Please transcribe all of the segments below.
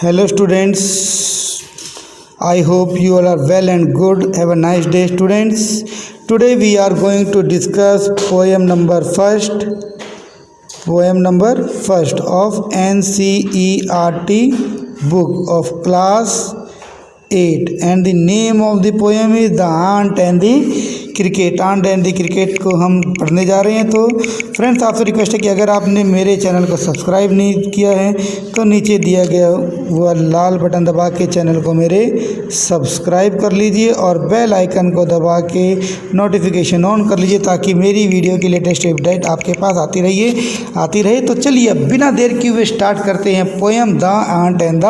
Hello students, I hope you all are well and good. Have a nice day students. Today we are going to discuss poem number first of NCERT book of class 8 and the name of the poem is The Ant and the cricket. Ant and the cricket को हम पढ़ने जा रहे हैं। तो friends आपसे request है कि अगर आपने मेरे चैनल को सब्सक्राइब नहीं किया है तो नीचे दिया गया वो लाल बटन दबा के चैनल को मेरे सब्सक्राइब कर लीजिए और बेल आइकन को दबा के नोटिफिकेशन ऑन कर लीजिए ताकि मेरी वीडियो की लेटेस्ट अपडेट आपके पास आती रहे। तो चलिए अब बिना देर किए हुए स्टार्ट करते हैं poem the ant and the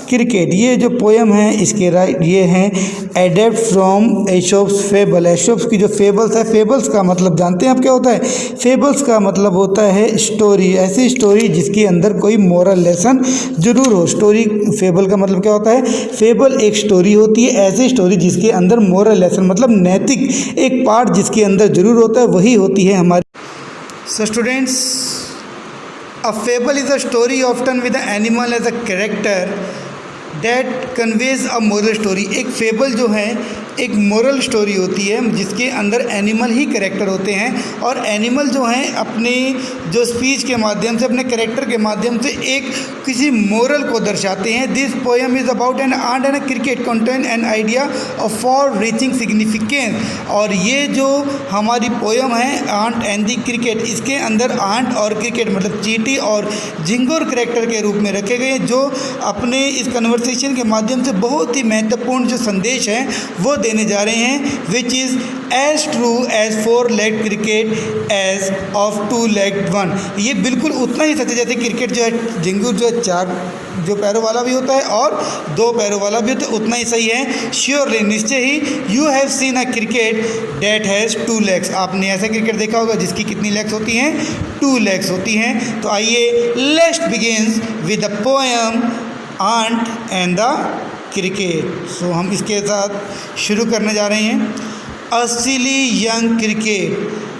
cricket. ये जो पोएम है इसके ये हैं adapt from Aesop's fable. Aesop's की जो फेबल्स है, फेबल्स का मतलब जानते हैं आप क्या होता है? फेबल्स का मतलब होता है स्टोरी, ऐसी स्टोरी जिसके अंदर कोई मोरल लेसन जरूर हो। स्टोरी फेबल का मतलब क्या होता है? फेबल एक स्टोरी होती है, ऐसी स्टोरी जिसके अंदर मोरल लेसन मतलब नैतिक एक पार्ट जिसके अंदर जरूर होता है, वही होती है हमारी। So students, a fable is a story often with an animal as a character that conveys a moral story. एक फेबल जो है एक मोरल स्टोरी होती है जिसके अंदर एनिमल ही कैरेक्टर होते हैं और एनिमल जो हैं अपने जो स्पीच के माध्यम से, अपने कैरेक्टर के माध्यम से एक किसी मोरल को दर्शाते हैं। This poem is about an ant and a cricket contain an idea of far reaching significance. और ये जो हमारी पोएम है आंट एंड द क्रिकेट, इसके अंदर आंट और क्रिकेट मतलब चींटी और झिंगुर कैरेक्टर के रूप में रखे गए जो अपने इस कन्वर्सेशन के माध्यम से बहुत ही महत्वपूर्ण जो संदेश है वो देने जा रहे हैं। Which is as true as 4-legged cricket as of 2-legged one. ये बिल्कुल उतना ही सच है जैसे क्रिकेट जो है, झिंगुर जो है 4 जो पैरों वाला भी होता है और 2 पैरों वाला भी होता है, उतना ही सही है। श्योरली निश्चय ही, you have seen a cricket that has 2 legs। आपने ऐसा क्रिकेट देखा होगा जिसकी कितनी लेग्स होती हैं? 2 legs होती हैं। तो आइए let's begin with the poem ant and the cricket. So हम इसके साथ शुरू करने जा रहे हैं। A silly young cricket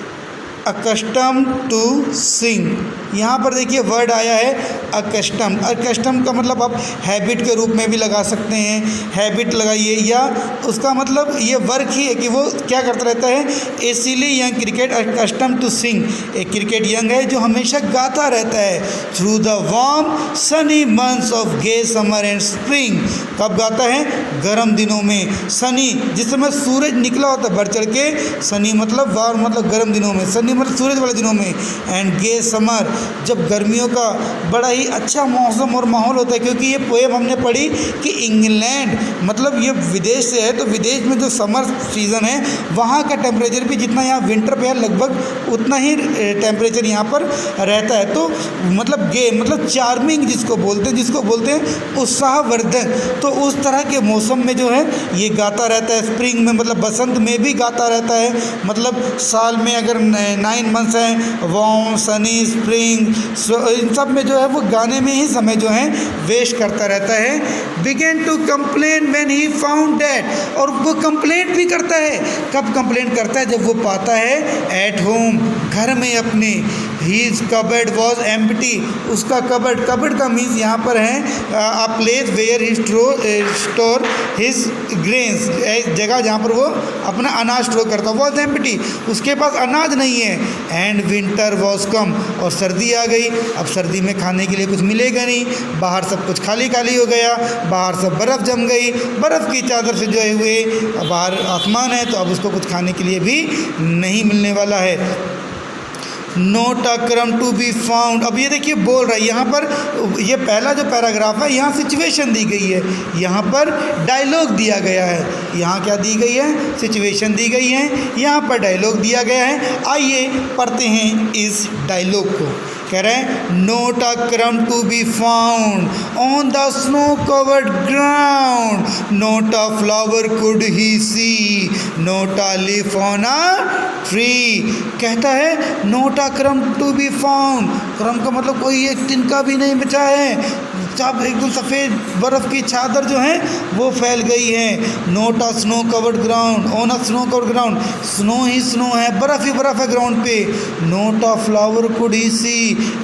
accustomed to sing. यहाँ पर देखिए वर्ड आया है अकस्टम। अकस्टम का मतलब आप हैबिट के रूप में भी लगा सकते हैं, हैबिट लगाइए, या उसका मतलब ये वर्क ही है कि वो क्या करता रहता है। A silly young cricket accustomed to sing. एक क्रिकेट यंग है जो हमेशा गाता रहता है through the warm sunny months of gay summer and spring. कब गाता है? गर्म दिनों में। सनी जिस समय सूरज निकला होता है बढ़ चढ़ के, सनी मतलब वार्म मतलब गर्म दिनों में, सनी मतलब सूरज वाले दिनों में, एंड गे समर जब गर्मियों का बड़ा ही अच्छा मौसम और माहौल होता है। क्योंकि ये पोएम हमने पढ़ी कि इंग्लैंड मतलब ये विदेश से है, तो विदेश में जो समर सीज़न है वहाँ का टेम्परेचर भी जितना यहाँ विंटर पे है लगभग उतना ही टेम्परेचर यहाँ पर रहता है। तो मतलब गे मतलब चार्मिंग जिसको बोलते हैं उत्साहवर्धक। तो उस तरह के मौसम में जो है ये गाता रहता है। स्प्रिंग में मतलब बसंत में भी गाता रहता है। मतलब साल में अगर 9 मंथ्स हैं, वार्म सनी स्प्रिंग, इन सब में जो है वो गाने में ही समय जो है वेस्ट करता रहता है। Began to complain when he found that. और वो कंप्लेंट भी करता है। कब कंप्लेंट करता है? जब वो पाता है एट होम घर में अपने हीज कबर्ड वॉज एम्प्टी। उसका कबर्ड का मीन्स यहाँ पर है a place where he store his grains, जगह जहाँ पर वो अपना अनाज स्टोर करता। वॉज एम्प्टी, उसके पास अनाज नहीं है। एंड विंटर वॉज कम, और सर्दी आ गई। अब सर्दी में खाने के लिए कुछ मिलेगा नहीं, बाहर सब कुछ खाली खाली हो गया, बाहर सब बर्फ़ जम गई, बर्फ़ की चादर से जो हुए बाहर आसमान है तो अब उसको कुछ खाने के लिए भी नहीं मिलने वाला है। Not a crumb to be found. अब ये देखिए बोल रहा है यहाँ पर, ये पहला जो पैराग्राफ है यहाँ सिचुएशन दी गई है, यहाँ पर डायलॉग दिया गया है। यहाँ क्या दी गई है? सिचुएशन दी गई है, यहाँ पर डायलॉग दिया गया है। आइए पढ़ते हैं इस डायलॉग को। कह रहे हैं not a crumb to be found on the snow covered ground, not a flower could he see, not a leaf on a tree. कहता है not a crumb to be found, क्रम का मतलब कोई एक तिनका भी नहीं बचा है। चुपचाप एकदम सफ़ेद बर्फ़ की चादर जो है वो फैल गई है। Not a snow covered ground, on a snow covered ground, snow ही स्नो है, बर्फ़ ही बर्फ़ है ग्राउंड पे। Not a flower could he see,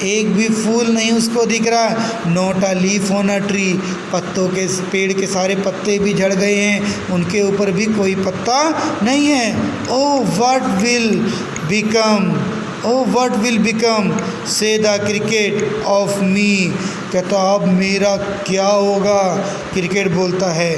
एक भी फूल नहीं उसको दिख रहा। Not a leaf on a tree, पत्तों के, पेड़ के सारे पत्ते भी झड़ गए हैं, उनके ऊपर भी कोई पत्ता नहीं है। Oh what will become, oh what will become said the cricket of me, कहता अब मेरा क्या होगा, क्रिकेट बोलता है।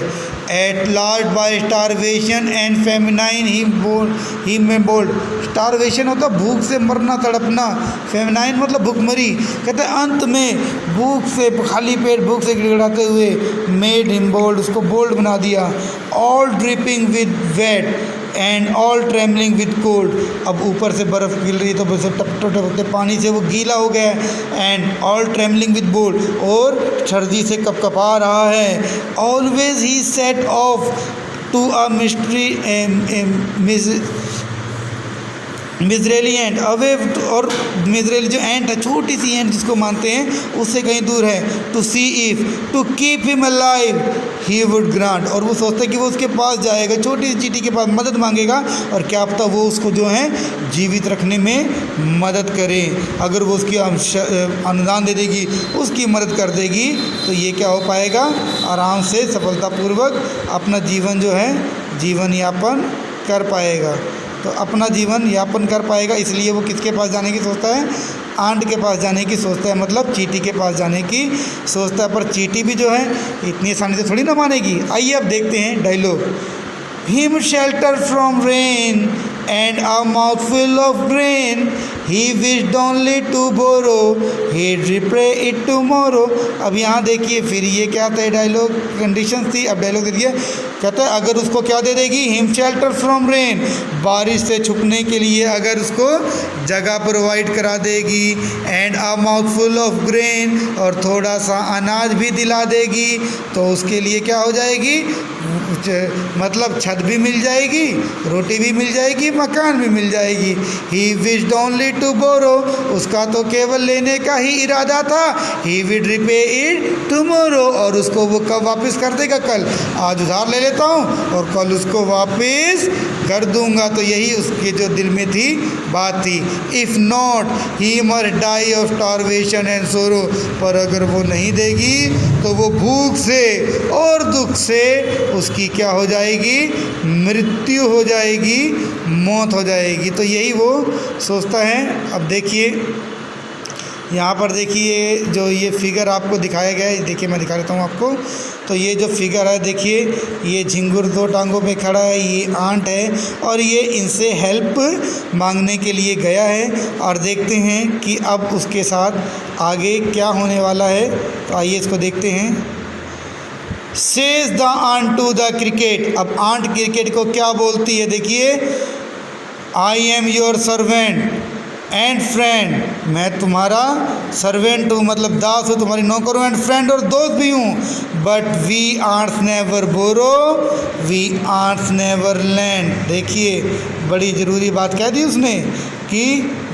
At last by starvation and famine ही में बोल्ड, स्टारवेशन होता भूख से मरना तड़पना, फेमिनाइन मतलब भूखमरी, कहते हैं अंत में भूख से, खाली पेट भूख से गिड़गिड़ाते हुए, मेड हिम बोल्ड, उसको बोल्ड बना दिया। All dripping with weight and all trembling with cold, अब ऊपर से बर्फ़ गिर रही है तो बस टपकते पानी से वो गीला हो गया है। And all trembling with cold, और सर्दी से कपकपा रहा है। Always he set off to a miserly ant away, और मिजरेली जो एंट है, छोटी सी एंट जिसको मानते हैं, उससे कहीं दूर है। To see if to keep him alive he would grant, और वो सोचता है कि वो उसके पास जाएगा, छोटी सी चींटी के पास मदद मांगेगा, और क्या पता वो उसको जो है जीवित रखने में मदद करे। अगर वो उसकी अनुदान दे देगी, उसकी मदद कर देगी, तो ये क्या हो पाएगा, आराम से सफलतापूर्वक अपना जीवन जो है जीवन यापन कर पाएगा। तो अपना जीवन यापन कर पाएगा, इसलिए वो किसके पास जाने की सोचता है, आंट के पास जाने की सोचता है, मतलब चींटी के पास जाने की सोचता है। पर चींटी भी जो है इतनी आसानी से थोड़ी ना मानेगी। आइए अब देखते हैं dialogue. Him shelter from rain and a mouthful of grain, he wished only to borrow, he'd repay it tomorrow। अब यहाँ देखिए फिर ये क्या था, डायलॉग कंडीशन थी, अब डायलॉग दे दिया। कहता है अगर उसको क्या दे देगी, हिम शेल्टर फ्रॉम रेन, बारिश से छुपने के लिए अगर उसको जगह प्रोवाइड करा देगी, and a mouthful of grain, और थोड़ा सा अनाज भी दिला देगी, तो उसके लिए क्या हो जाएगी, मतलब छत भी मिल जाएगी, रोटी भी मिल जाएगी, मकान भी मिल जाएगी। He wished only to borrow, उसका तो केवल लेने का ही इरादा था। He would repay it tomorrow, और उसको वो कब वापस कर देगा, कल। आज उधार ले लेता हूँ और कल उसको वापस कर दूंगा। तो यही उसके जो दिल में थी बात थी। If not he must die of starvation and sorrow, पर अगर वो नहीं देगी तो वो भूख से और दुख से उसकी क्या हो जाएगी, मृत्यु हो जाएगी, मौत हो जाएगी। तो यही वो सोचता है। अब देखिए यहाँ पर, देखिए जो ये फिगर आपको दिखाया गया है, देखिए मैं दिखा देता हूँ आपको। तो ये जो फिगर है देखिए, ये झिंगुर दो टांगों पे खड़ा है, ये आंट है, और ये इनसे हेल्प मांगने के लिए गया है। और देखते हैं कि अब उसके साथ आगे क्या होने वाला है। तो आइए इसको देखते हैं। Says the ant to the cricket, अब आंट क्रिकेट को क्या बोलती है, देखिए। I am your servant and friend, मैं तुम्हारा सर्वेंट हूँ, मतलब दास हूँ, तुम्हारी नौकर हूँ, एंड फ्रेंड और दोस्त भी हूँ। But we ants never borrow, we ants never lend. देखिए बड़ी ज़रूरी बात कह दी उसने कि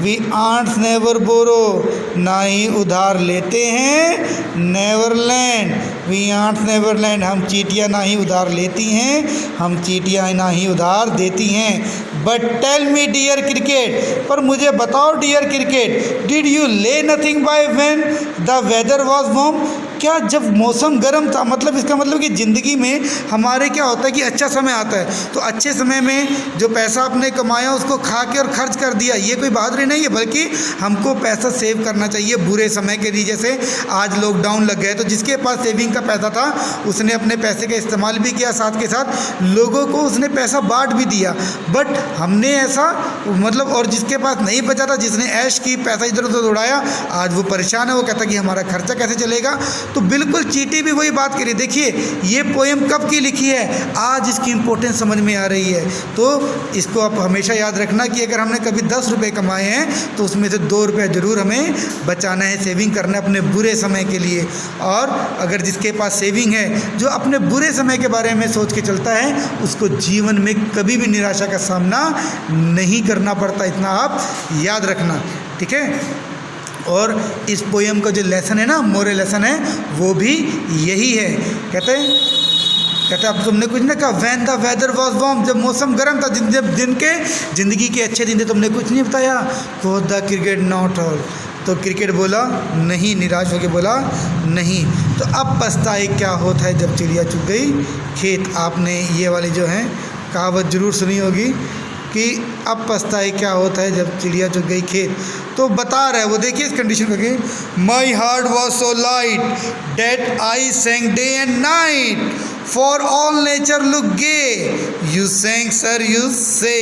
वी आर्ट्स नेवर बोरो, ना ही उधार लेते हैं, never lend, we ants never lend, हम चींटियाँ ना ही उधार लेती हैं, हम चींटियाँ ना ही उधार देती हैं। But tell me dear cricket, पर मुझे बताओ dear cricket, did you lay nothing by when the weather was warm, क्या जब मौसम गर्म था, मतलब इसका मतलब कि ज़िंदगी में हमारे क्या होता है कि अच्छा समय आता है, तो अच्छे समय में जो पैसा आपने कमाया उसको खा के और खर्च कर दिया, ये कोई बहादुरी नहीं है, बल्कि हमको पैसा सेव करना चाहिए बुरे समय के लिए। जैसे आज लॉकडाउन लग गए, तो जिसके पास सेविंग का पैसा था उसने अपने पैसे का इस्तेमाल भी किया, साथ के साथ लोगों को उसने पैसा बांट भी दिया। बट हमने ऐसा मतलब, और जिसके पास नहीं बचा था, जिसने ऐश की, पैसा इधर उधर उड़ाया, आज वो परेशान है, वो कहता कि हमारा खर्चा कैसे चलेगा। तो बिल्कुल चींटी भी वही बात करी। देखिए ये पोएम कब की लिखी है, आज इसकी इम्पोर्टेंस समझ में आ रही है। तो इसको आप हमेशा याद रखना कि अगर हमने कभी 10 रुपये कमाए हैं तो उसमें से 2 रुपये ज़रूर हमें बचाना है, सेविंग करना है अपने बुरे समय के लिए। और अगर जिसके पास सेविंग है, जो अपने बुरे समय के बारे में सोच के चलता है, उसको जीवन में कभी भी निराशा का सामना नहीं करना पड़ता, इतना आप याद रखना, ठीक है। और इस पोएम का जो लेसन है ना, मोरल लेसन है, वो भी यही है। कहते अब तुमने कुछ ना कहा, when the weather was warm, जब मौसम गर्म था, जब ज़िंदगी के अच्छे दिन थे, तुमने कुछ नहीं बताया। को द क्रिकेट नॉट ऑल, तो क्रिकेट बोला नहीं, निराश होकर बोला नहीं। तो अब पछताए क्या होता है जब चिड़िया चुग गई खेत। आपने ये वाली जो है कहावत ज़रूर सुनी होगी कि अब पछताए क्या होता है जब चिड़िया चुग गई खेत। तो बता रहा है वो, देखिए इस कंडीशन को कि my heart was so light that I sang day and night for all nature looked gay you sang sir you say.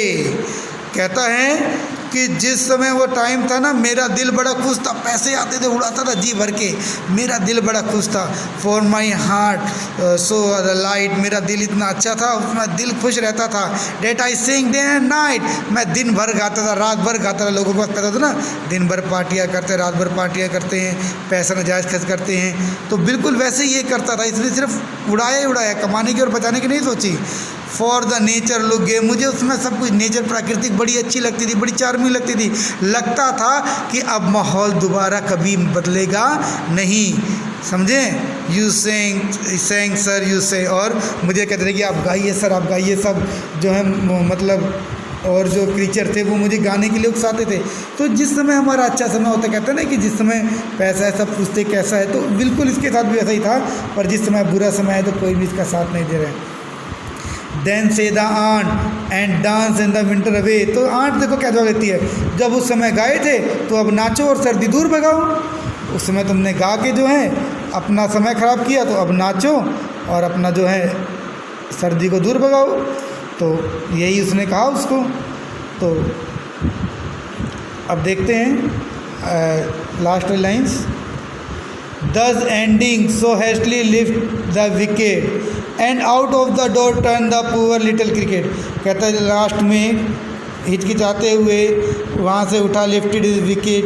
कहता है कि जिस समय वो टाइम था ना, मेरा दिल बड़ा खुश था, पैसे आते थे, उड़ाता था जी भर के, मेरा दिल बड़ा खुश था। For my heart so light, मेरा दिल इतना अच्छा था, उसमें दिल खुश रहता था। That I sing day and night, मैं दिन भर गाता था, रात भर गाता था। लोगों को पता था ना, दिन भर पार्टियाँ करते हैं, रात भर पार्टियाँ करते हैं, पैसा नाजायज़ खर्च करते हैं, तो बिल्कुल वैसे ही ये करता था। इसलिए सिर्फ उड़ाया ही उड़ाया, कमाने की और बचाने की नहीं सोची। फॉर द नेचर लुक गे, मुझे उसमें सब कुछ नेचर प्राकृतिक बड़ी अच्छी लगती थी, बड़ी चार्मिंग लगती थी। लगता था कि अब माहौल दोबारा कभी बदलेगा नहीं, समझे। यू सेंग सर यू से, और मुझे कहते थे कि आप गाइए सर, आप गाइए। सब जो है मतलब और जो क्रीचर थे वो मुझे गाने के लिए उकसाते थे। तो जिस समय हमारा अच्छा समय होता, कहते हैं ना कि जिस समय पैसा है सब पूछते कैसा है, तो बिल्कुल इसके साथ भी ऐसा ही था। पर जिस समय बुरा समय है तो कोई भी इसका साथ नहीं दे रहे। Then say the ant and dance in the winter away, तो आंट देखो क्या जवाब देती है, जब उस समय गाए थे तो अब नाचो और सर्दी दूर भगाओ। उस समय तुमने गा के जो है अपना समय ख़राब किया, तो अब नाचो और अपना जो है सर्दी को दूर भगाओ। तो यही उसने कहा उसको। तो अब देखते हैं last lines. Thus ending so hastily lift the wicket and out of the door turn the poor little cricket। कहता है लास्ट में हिचकिचाते हुए वहाँ से उठा, लिफ्टेड इज विकेट,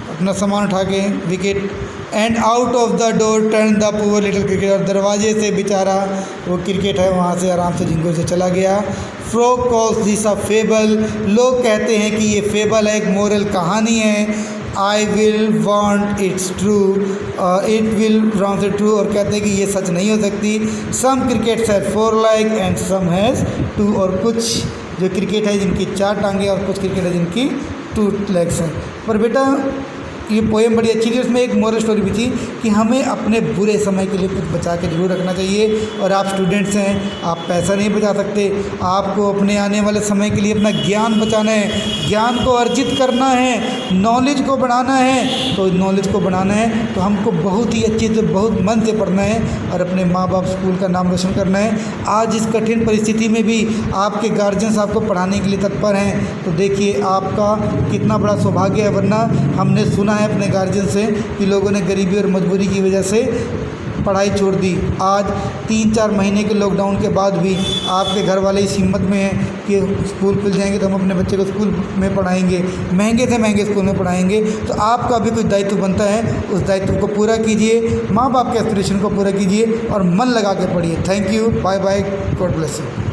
अपना सामान उठा के wicket, and out of the door turn the poor little cricket, और दरवाजे से बेचारा वो क्रिकेट है वहाँ से आराम से झिंगुर से चला गया। Frock calls this a fable, लोग कहते हैं कि ये फेबल है, एक मोरल कहानी है। I will want it's true, it will want it true, और कहते हैं कि ये सच नहीं हो सकती। Some crickets have 4 legs and some has 2, और कुछ जो क्रिकेट है जिनकी 4 टांगें और कुछ क्रिकेट है जिनकी 2 legs हैं। पर बेटा ये पोएम बड़ी अच्छी थी, उसमें एक मोरल स्टोरी भी थी कि हमें अपने बुरे समय के लिए कुछ बचा के जरूर रखना चाहिए। और आप स्टूडेंट्स हैं, आप पैसा नहीं बचा सकते, आपको अपने आने वाले समय के लिए अपना ज्ञान बचाना है, ज्ञान को अर्जित करना है, नॉलेज को बढ़ाना है। तो नॉलेज को बढ़ाना है तो हमको बहुत ही अच्छे से, बहुत मन से पढ़ना है और अपने माँ बाप स्कूल का नाम रोशन करना है। आज इस कठिन परिस्थिति में भी आपके गार्जियंस आपको पढ़ाने के लिए तत्पर हैं, तो देखिए आपका कितना बड़ा सौभाग्य है। वरना हमने सुना है अपने गार्जियन से कि लोगों ने गरीबी और मजबूरी की वजह से पढ़ाई छोड़ दी। आज 3-4 महीने के लॉकडाउन के बाद भी आपके घर वाले इस हिम्मत में हैं कि स्कूल खुल जाएंगे तो हम अपने बच्चे को स्कूल में पढ़ाएंगे, महंगे से महंगे स्कूल में पढ़ाएंगे। तो आपका भी कुछ दायित्व बनता है, उस दायित्व को पूरा कीजिए, माँ बाप के एस्पिरेशन को पूरा कीजिए और मन लगा के पढ़िए। Thank you, bye bye, God bless you.